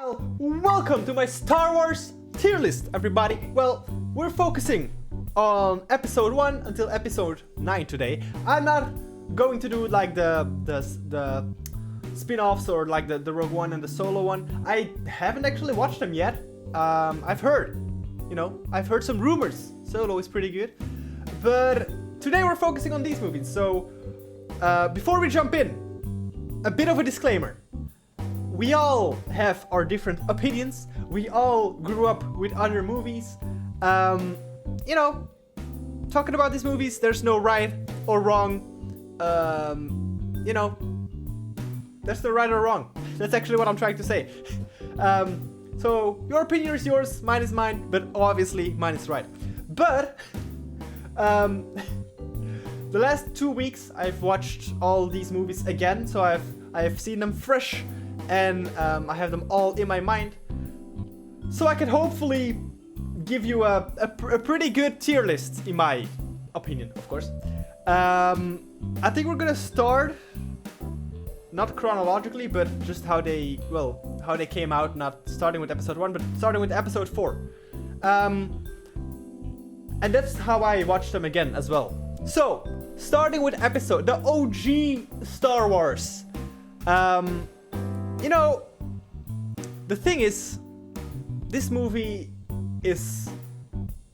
Well, welcome to my Star Wars tier list, everybody. Well, we're focusing on episode 1 until episode 9 today. I'm not going to do like the spin-offs or like the Rogue One and the Solo one. I haven't actually watched them yet. I've heard some rumors. Solo is pretty good. But today we're focusing on these movies. So before we jump in, a bit of a disclaimer. We all have our different opinions. We all grew up with other movies. Talking about these movies, there's no right or wrong. There's no right or wrong. That's actually what I'm trying to say. So your opinion is yours, mine is mine, but obviously mine is right. But the last 2 weeks I've watched all these movies again, so I've seen them fresh. And I have them all in my mind, so I can hopefully give you a pretty good tier list, in my opinion, of course. I think we're gonna start, not chronologically, but just how they came out, not starting with episode 1, but starting with episode 4. And that's how I watched them again as well. So, starting with the OG Star Wars. The thing is, this movie is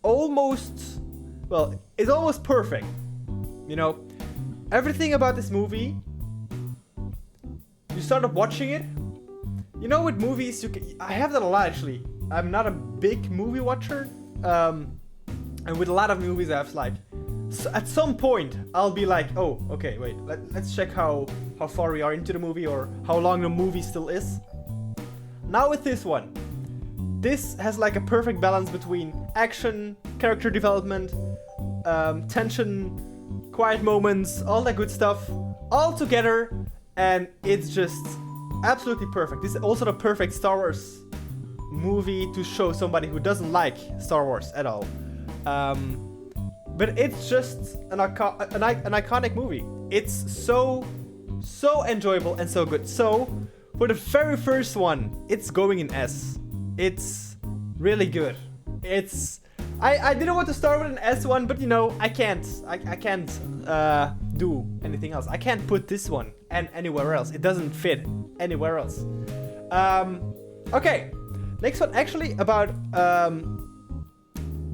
almost perfect. Everything about this movie, you start up watching it. With movies, I have that a lot actually. I'm not a big movie watcher, and with a lot of movies, I have at some point, I'll be like, oh, okay, wait, let's check how far we are into the movie or how long the movie still is. Now with this one, this has like a perfect balance between action, character development, tension, quiet moments, all that good stuff, all together, and it's just absolutely perfect. This is also the perfect Star Wars movie to show somebody who doesn't like Star Wars at all. But it's just an iconic movie. It's so enjoyable and so good. So, for the very first one, it's going in S. It's really good. I didn't want to start with an S one, but I can't do anything else. I can't put this one anywhere else. It doesn't fit anywhere else. Okay, next one actually about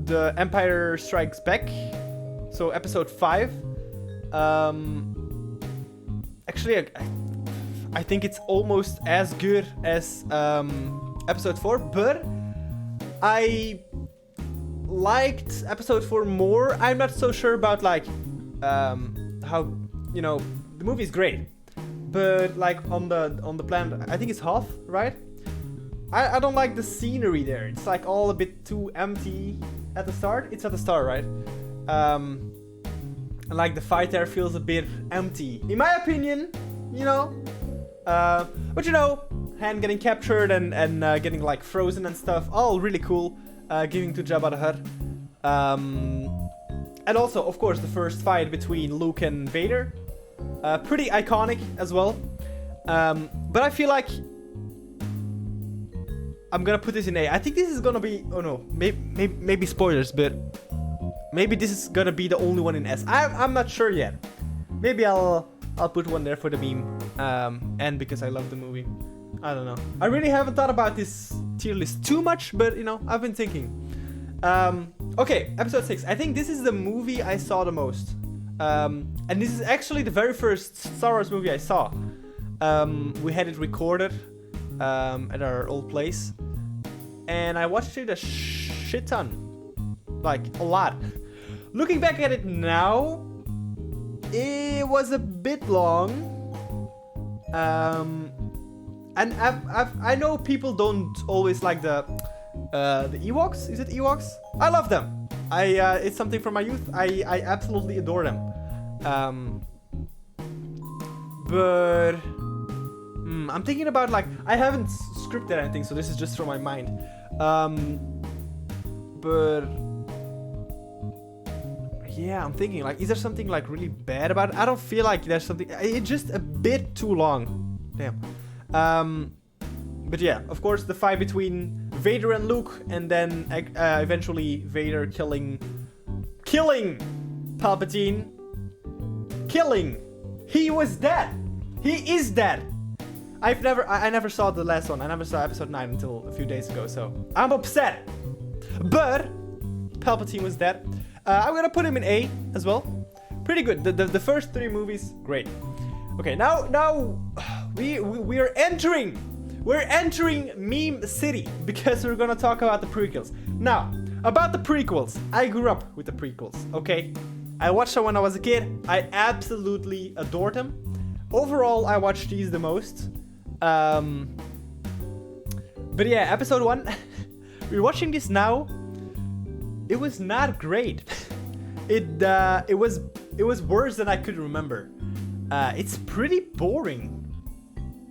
the Empire Strikes Back, so episode 5. Actually, I think it's almost as good as episode 4, but I liked episode 4 more. I'm not so sure about how the movie is great, but on the planet, I think it's Hoth, right? I don't like the scenery there. It's all a bit too empty at the start. It's at the start, right? And the fight there feels a bit empty, in my opinion. But Han getting captured and getting frozen and stuff, all really cool. Giving to Jabba the Hutt. And also, of course, the first fight between Luke and Vader. Pretty iconic as well. But I feel like I'm gonna put this in A. I think this is gonna be... Oh no, maybe spoilers, but... Maybe this is gonna be the only one in S. I'm not sure yet. Maybe I'll put one there for the meme. And because I love the movie. I don't know. I really haven't thought about this tier list too much, but I've been thinking. Okay, episode 6. I think this is the movie I saw the most. And this is actually the very first Star Wars movie I saw. We had it recorded at our old place. And I watched it a shit ton. A lot. Looking back at it now, it was a bit long. And I know people don't always like the Ewoks. Is it Ewoks? I love them. It's something from my youth. I absolutely adore them. But I'm thinking about I haven't scripted anything, so this is just from my mind. But yeah, I'm thinking is there something really bad about it? I don't feel like there's something. It's just a bit too long. Damn. But yeah, of course, the fight between Vader and Luke, and then eventually Vader killing Palpatine. He was dead. He is dead. I never saw the last one. I never saw episode 9 until a few days ago, so I'm upset. But Palpatine was dead. I'm gonna put him in A as well. Pretty good. The first 3 movies, great. Okay, now we're entering meme city because we're gonna talk about the prequels. Now, about the prequels, I grew up with the prequels, okay? I watched them when I was a kid. I absolutely adored them. Overall, I watched these the most. But yeah, episode 1, we're watching this now. It was not great. It was worse than I could remember. It's pretty boring.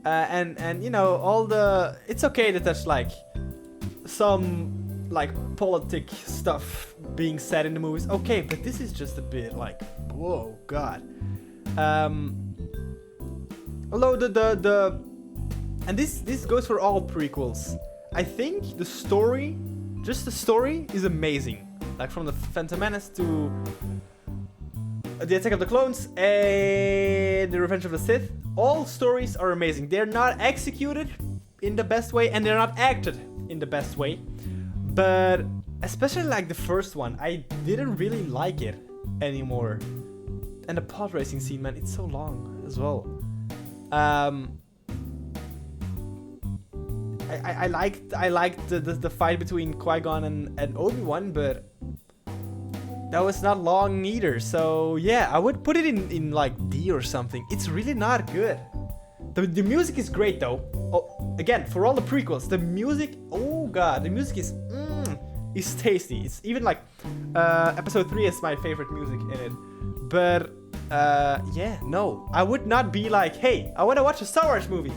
And you know, it's okay that there's like some like politic stuff being said in the movies. Okay, but this is just a bit like, whoa, God. Although and this goes for all prequels. I think the story is amazing. Like from the Phantom Menace to the Attack of the Clones and the Revenge of the Sith, all stories are amazing. They're not executed in the best way and they're not acted in the best way. But especially like the first one, I didn't really like it anymore. And the pod racing scene, man, it's so long as well. I liked the fight between Qui-Gon and Obi-Wan, but that was not long either. So yeah, I would put it in like D or something. It's really not good. The music is great though. Oh, again, for all the prequels, the music, oh god, the music is tasty. It's even like episode 3 is my favorite music in it. But yeah, no, I would not be like, hey, I want to watch a Star Wars movie.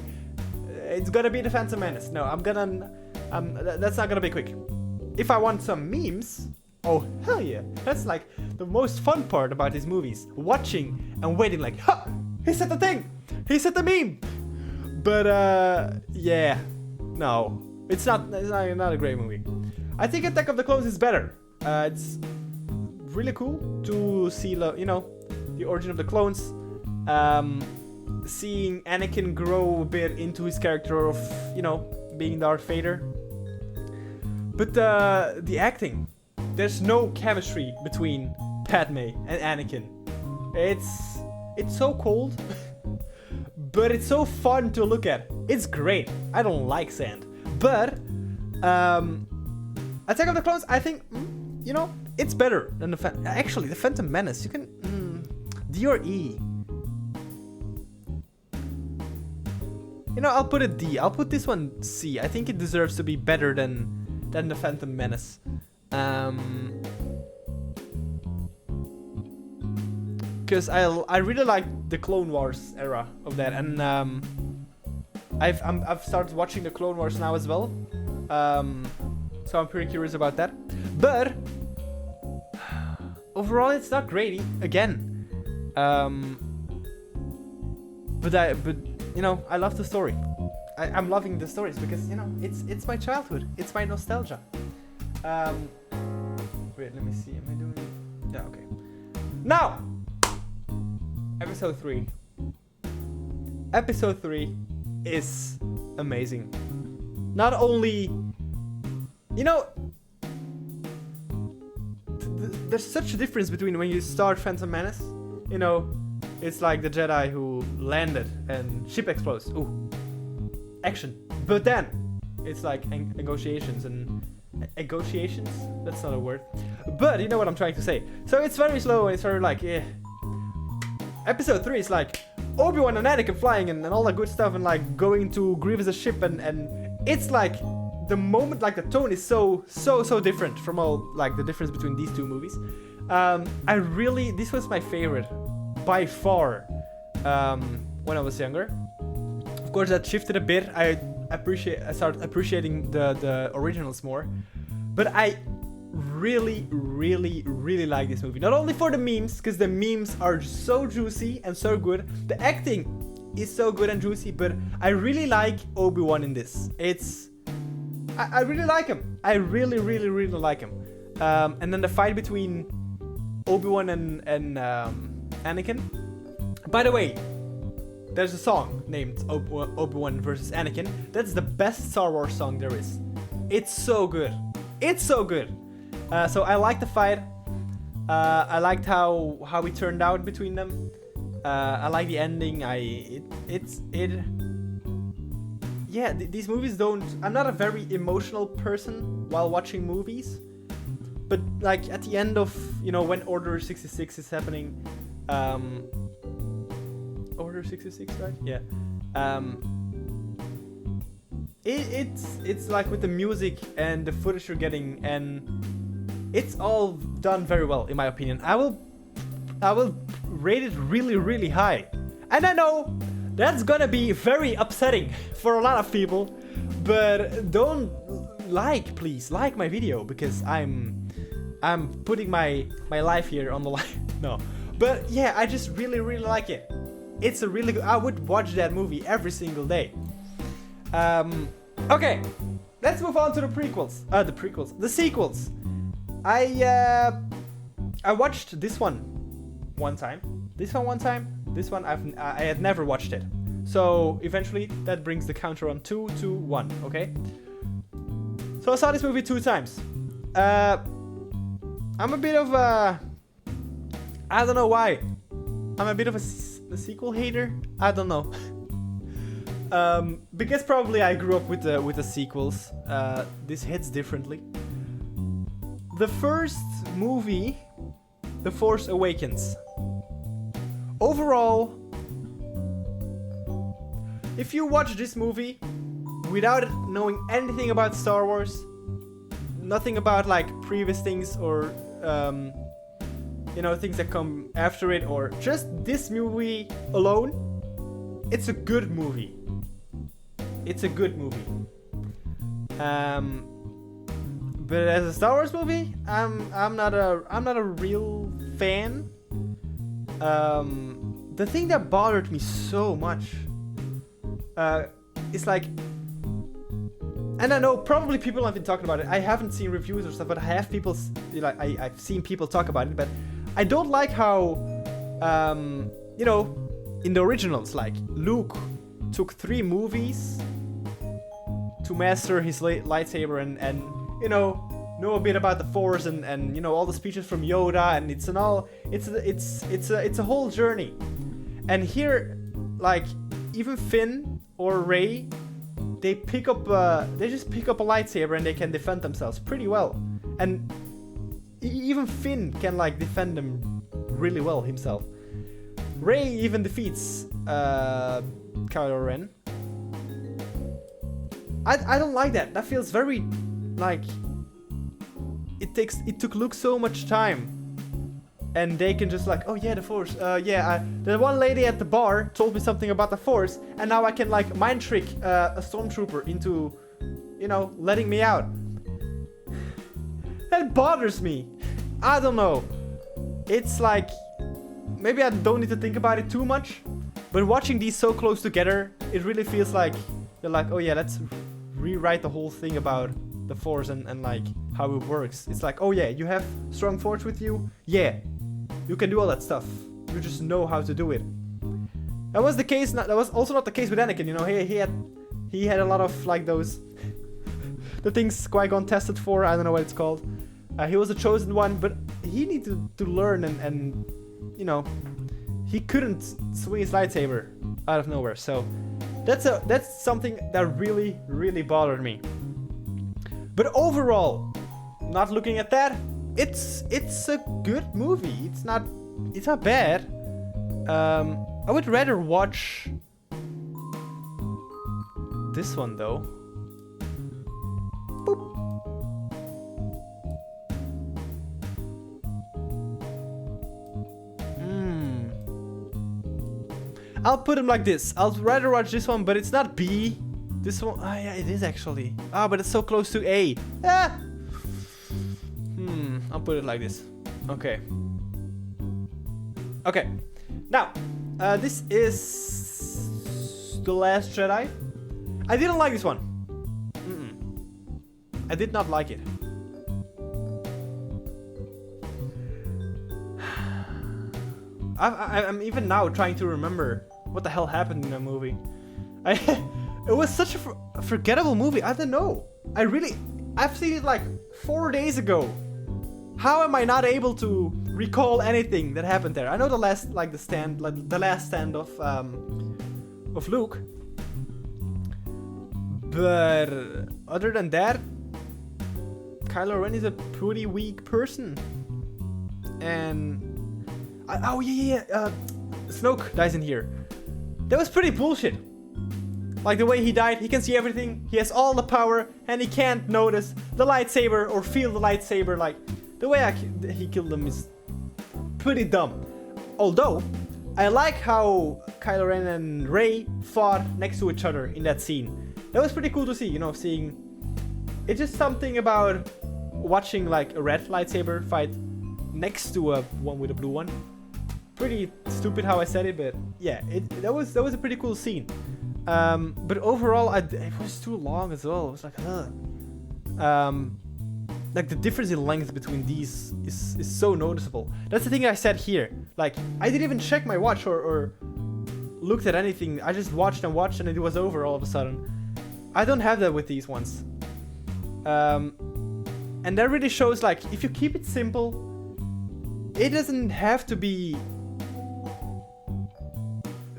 It's gonna be the Phantom Menace. No, that's not gonna be quick. If I want some memes, oh hell yeah, that's like the most fun part about these movies. Watching and waiting like, ha, he said the thing, he said the meme. But yeah, no, it's not a great movie. I think Attack of the Clones is better. It's really cool to see, you know, the origin of the clones. Seeing Anakin grow a bit into his character of, you know, being Darth Vader. But the acting, there's no chemistry between Padme and Anakin. It's so cold, but it's so fun to look at. It's great. I don't like sand, but Attack of the Clones, I think, you know, it's better than the Phantom Menace. You can D or E. You know, I'll put it D. I'll put this one C. I think it deserves to be better than the Phantom Menace. Because I really like the Clone Wars era of that, and I've started watching the Clone Wars now as well. So I'm pretty curious about that. But overall, it's not great again. But you know, I love the story. I'm loving the stories because, you know, it's my childhood. It's my nostalgia. Wait, let me see. Am I doing it? Yeah, okay. Now, episode 3. Episode 3 is amazing. Not only, you know, there's such a difference between when you start Phantom Menace, you know, it's like the Jedi who landed and ship explodes. Ooh, action. But then it's like negotiations and negotiations. That's not a word, but you know what I'm trying to say. So it's very slow and it's very like, yeah. Episode 3 is like Obi-Wan and Anakin flying and all that good stuff and like going to Grievous' ship and it's like the moment, like the tone is so different from all like the difference between these two movies. This was my favorite by far when I was younger. Of course that shifted a bit. I started appreciating the originals more, but I really like this movie. Not only for the memes, because the memes are so juicy and so good. The acting is so good and juicy, but I really like Obi-Wan in this. I really like him. I really like him. And then the fight between Obi-Wan and Anakin. By the way, there's a song named Obi-Wan versus Anakin. That's the best Star Wars song there is. It's so good. It's so good. So I like the fight. I liked how it turned out between them. I like the ending. These movies don't. I'm not a very emotional person while watching movies, but like at the end of when Order 66 is happening, Order 66, right? Yeah. It's like with the music and the footage you're getting, and it's all done very well in my opinion. I will rate it really high, and I know that's gonna be very upsetting for a lot of people, but don't please like my video, because I'm putting my life here on the line. No, but yeah, I just really like it. It's a really good. I would watch that movie every single day. Okay, let's move on to the sequels. I watched this one time. This one I had never watched it. So eventually that brings the counter on 2 to 1. Okay. So I saw this movie 2 times. I'm a bit of a. I don't know why. I'm a bit of a sequel hater. I don't know. Because probably I grew up with the sequels. This hits differently. The first movie, The Force Awakens. Overall, if you watch this movie without knowing anything about Star Wars, nothing about like previous things or things that come after it, or just this movie alone, it's a good movie. It's a good movie. But as a Star Wars movie, I'm not a real fan. The thing that bothered me so much is like, and I know probably people have been talking about it. I haven't seen reviews or stuff, but I have I've seen people talk about it. But I don't like how, in the originals, like Luke took 3 movies to master his lightsaber and know a bit about the Force and all the speeches from Yoda, and it's a whole journey. And here, like, even Finn or Rey, they just pick up a lightsaber and they can defend themselves pretty well. And even Finn can like defend them really well himself. Rey even defeats Kylo Ren. I don't like that. That feels very like it took Luke so much time, and they can just like, oh yeah, the Force. The one lady at the bar told me something about the Force, and now I can like mind trick a stormtrooper into, letting me out. That bothers me. I don't know. It's like maybe I don't need to think about it too much, but watching these so close together, it really feels like they're like, oh yeah, let's rewrite the whole thing about the Force and like how it works. It's like, oh yeah, you have strong Force with you. Yeah, you can do all that stuff. You just know how to do it. That was the case. That was also not the case with Anakin. He had a lot of like those the things Qui-Gon tested for. I don't know what it's called. He was a chosen one, but he needed to learn and he couldn't swing his lightsaber out of nowhere. So that's something that really bothered me. But overall, not looking at that, it's a good movie. It's not bad. I would rather watch this one though. Boop. I'll put him like this. I'll rather watch this one, but it's not B. This one, yeah, it is actually. But it's so close to A. I'll put it like this. Okay. Okay. Now, this is The Last Jedi. I didn't like this one. I did not like it. I'm even now trying to remember what the hell happened in the movie. It was such a forgettable movie. I don't know. I've seen it like 4 days ago. How am I not able to recall anything that happened there? I know the last stand of Luke. But other than that, Kylo Ren is a pretty weak person. And Snoke dies in here. That was pretty bullshit. Like the way he died, he can see everything, he has all the power, and he can't notice the lightsaber or feel the lightsaber. Like, the way he killed them is pretty dumb. Although, I like how Kylo Ren and Rey fought next to each other in that scene. That was pretty cool to see, you know, seeing... It's just something about watching like a red lightsaber fight next to a one with a blue one. Pretty stupid how I said it, but yeah, that was a pretty cool scene. But overall, it was too long as well. It was like, like the difference in length between these is so noticeable. That's the thing I said here. Like, I didn't even check my watch or looked at anything. I just watched and it was over all of a sudden. I don't have that with these ones. And that really shows, like, if you keep it simple, it doesn't have to be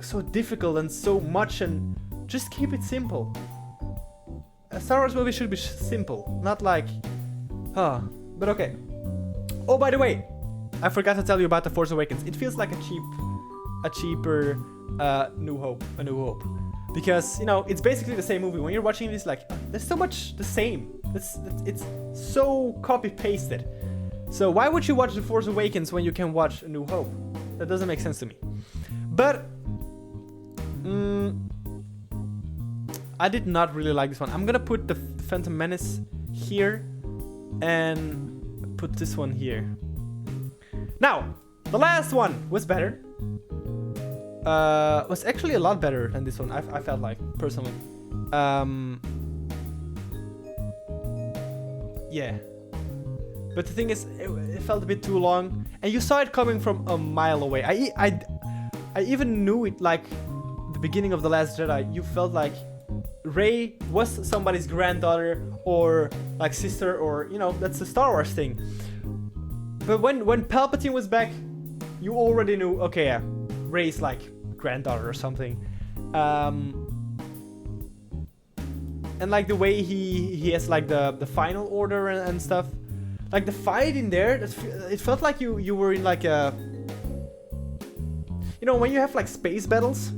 so difficult and so much, and just keep it simple. A Star Wars movie should be simple, not like, but okay. Oh, by the way, I forgot to tell you about The Force Awakens. It feels like a cheaper New Hope, because, you know, it's basically the same movie. When you're watching this, like, there's so much the same. It's so copy-pasted. So why would you watch The Force Awakens when you can watch A New Hope? That doesn't make sense to me. But I did not really like this one. I'm gonna put the Phantom Menace here and put this one here. Now, the last one was better. Was actually a lot better than this one, I felt like, personally. Yeah. But the thing is, it felt a bit too long, and you saw it coming from a mile away. I even knew it, like, the beginning of The Last Jedi. You felt like Rey was somebody's granddaughter, or, like, sister, or, you know, that's the Star Wars thing. But when Palpatine was back, you already knew, okay, yeah, Rey's, like, granddaughter or something. And, like, the way he has, like, the final order and stuff. Like, the fight in there, it felt like you were in, like, a... You know, when you have, like, space battles,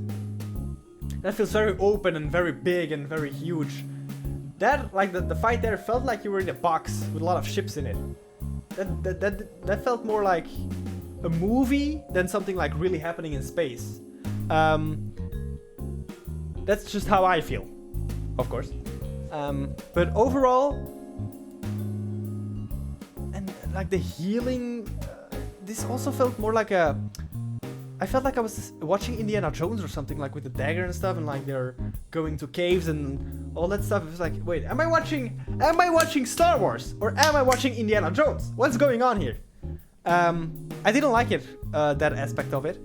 that feels very open and very big and very huge. That, like, the fight there felt like you were in a box with a lot of ships in it. That felt more like a movie than something, like, really happening in space. That's just how I feel, of course. But overall... Like the healing, this also felt more like a... I felt like I was watching Indiana Jones or something, like with the dagger and stuff, and like they're going to caves and all that stuff. It was like, wait, am I watching Star Wars or am I watching Indiana Jones? What's going on here? I didn't like it, that aspect of it.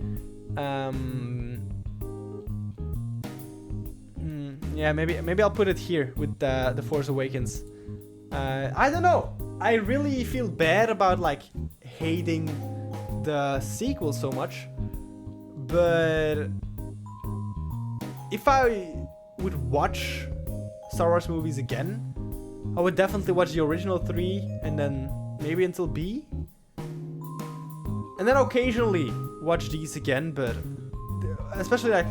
Yeah, maybe I'll put it here with the Force Awakens. I don't know. I really feel bad about, like, hating the sequel so much, but if I would watch Star Wars movies again, I would definitely watch the original 3 and then maybe until B, and then occasionally watch these again, but especially like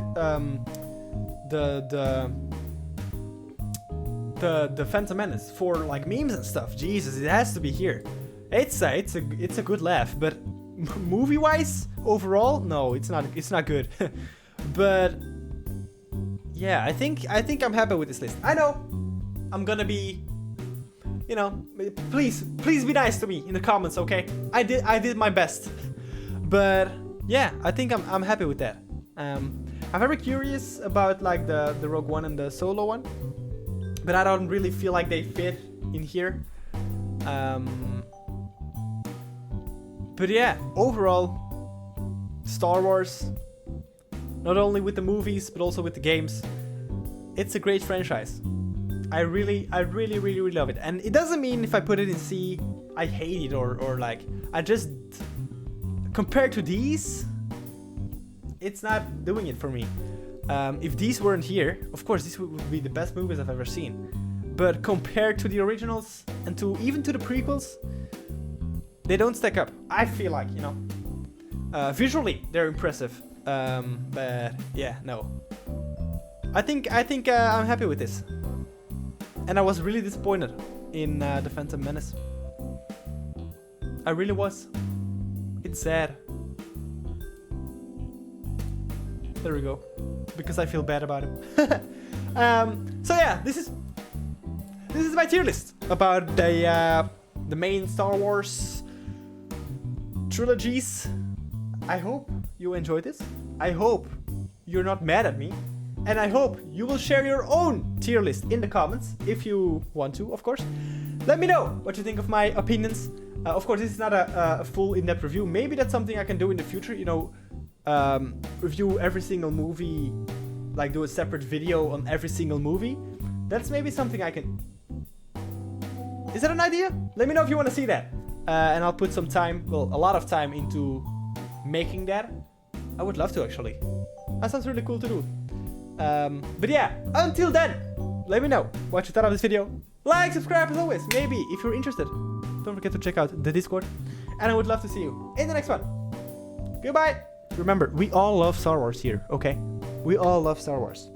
the Phantom Menace for, like, memes and stuff. Jesus, it has to be here. It's a good laugh, but movie-wise, overall, no, it's not good. But yeah, I think I'm happy with this list. I know I'm gonna be, you know, please be nice to me in the comments, okay? I did my best, but yeah, I think I'm happy with that. I'm very curious about like the Rogue One and the Solo one, but I don't really feel like they fit in here. But yeah, overall, Star Wars, not only with the movies but also with the games, it's a great franchise. I really love it. And it doesn't mean if I put it in C, I hate it or like, I just, compared to these, it's not doing it for me. If these weren't here, of course, these would be the best movies I've ever seen. But compared to the originals and to even to the prequels, they don't stack up. I feel like, you know, visually they're impressive, but yeah, no. I think I'm happy with this, and I was really disappointed in the Phantom Menace. I really was. It's sad. There we go. Because I feel bad about him. So yeah, this is my tier list about the main Star Wars trilogies. I hope you enjoyed this. I hope you're not mad at me. And I hope you will share your own tier list in the comments if you want to, of course. Let me know what you think of my opinions. Of course, this is not a full in-depth review. Maybe that's something I can do in the future, you know, review every single movie, like do a separate video on every single movie. That's maybe something I can... Is that an idea? Let me know if you want to see that. And I'll put some time, well, a lot of time into making that. I would love to, actually. That sounds really cool to do. But yeah, until then, let me know what you thought of this video. Like, subscribe as always. Maybe if you're interested, don't forget to check out the Discord. And I would love to see you in the next one. Goodbye. Remember, we all love Star Wars here, okay? We all love Star Wars.